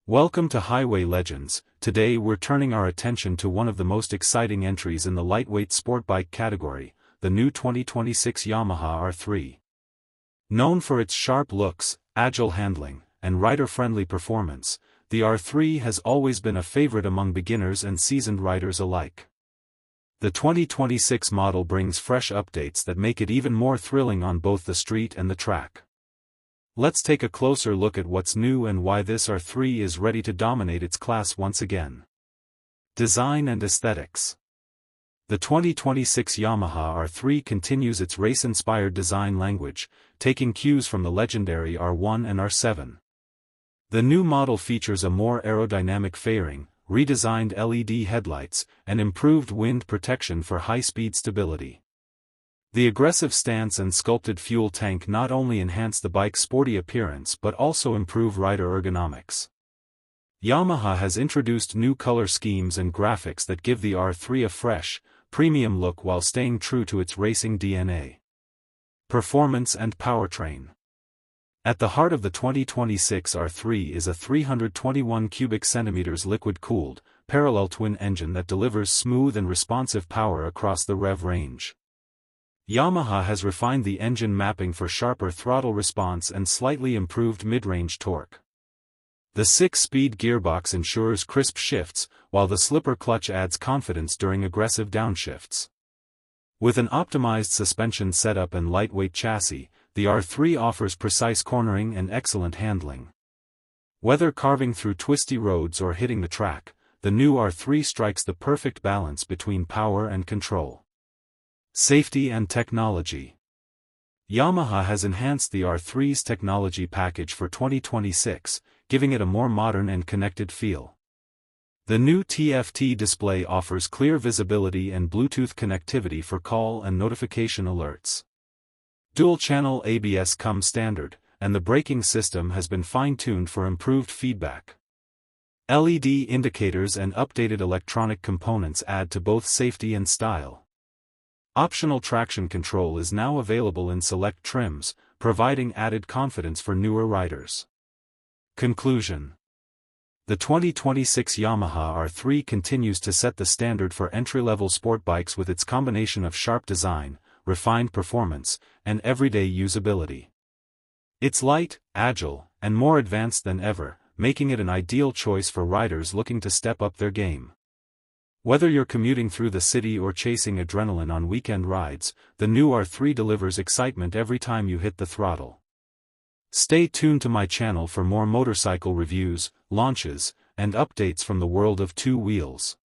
Welcome to Highway Legends. Today we're turning our attention to one of the most exciting entries in the lightweight sport bike category, the new 2026 Yamaha R3. Known for its sharp looks, agile handling, and rider-friendly performance, the R3 has always been a favorite among beginners and seasoned riders alike. The 2026 model brings fresh updates that make it even more thrilling on both the street and the track. Let's take a closer look at what's new and why this R3 is ready to dominate its class once again. Design and aesthetics. The 2026 Yamaha R3 continues its race-inspired design language, taking cues from the legendary R1 and R7. The new model features a more aerodynamic fairing, redesigned LED headlights, and improved wind protection for high-speed stability. The aggressive stance and sculpted fuel tank not only enhance the bike's sporty appearance but also improve rider ergonomics. Yamaha has introduced new color schemes and graphics that give the R3 a fresh, premium look while staying true to its racing DNA. Performance and powertrain. At the heart of the 2026 R3 is a 321 cubic centimeters liquid-cooled, parallel twin engine that delivers smooth and responsive power across the rev range. Yamaha has refined the engine mapping for sharper throttle response and slightly improved mid-range torque. The 6-speed gearbox ensures crisp shifts, while the slipper clutch adds confidence during aggressive downshifts. With an optimized suspension setup and lightweight chassis, the R3 offers precise cornering and excellent handling. Whether carving through twisty roads or hitting the track, the new R3 strikes the perfect balance between power and control. Safety and technology. Yamaha has enhanced the R3's technology package for 2026, giving it a more modern and connected feel. The new TFT display offers clear visibility and Bluetooth connectivity for call and notification alerts. Dual-channel ABS comes standard, and the braking system has been fine-tuned for improved feedback. LED indicators and updated electronic components add to both safety and style. Optional traction control is now available in select trims, providing added confidence for newer riders. Conclusion. The 2026 Yamaha R3 continues to set the standard for entry-level sport bikes with its combination of sharp design, refined performance, and everyday usability. It's light, agile, and more advanced than ever, making it an ideal choice for riders looking to step up their game. Whether you're commuting through the city or chasing adrenaline on weekend rides, the new R3 delivers excitement every time you hit the throttle. Stay tuned to my channel for more motorcycle reviews, launches, and updates from the world of two wheels.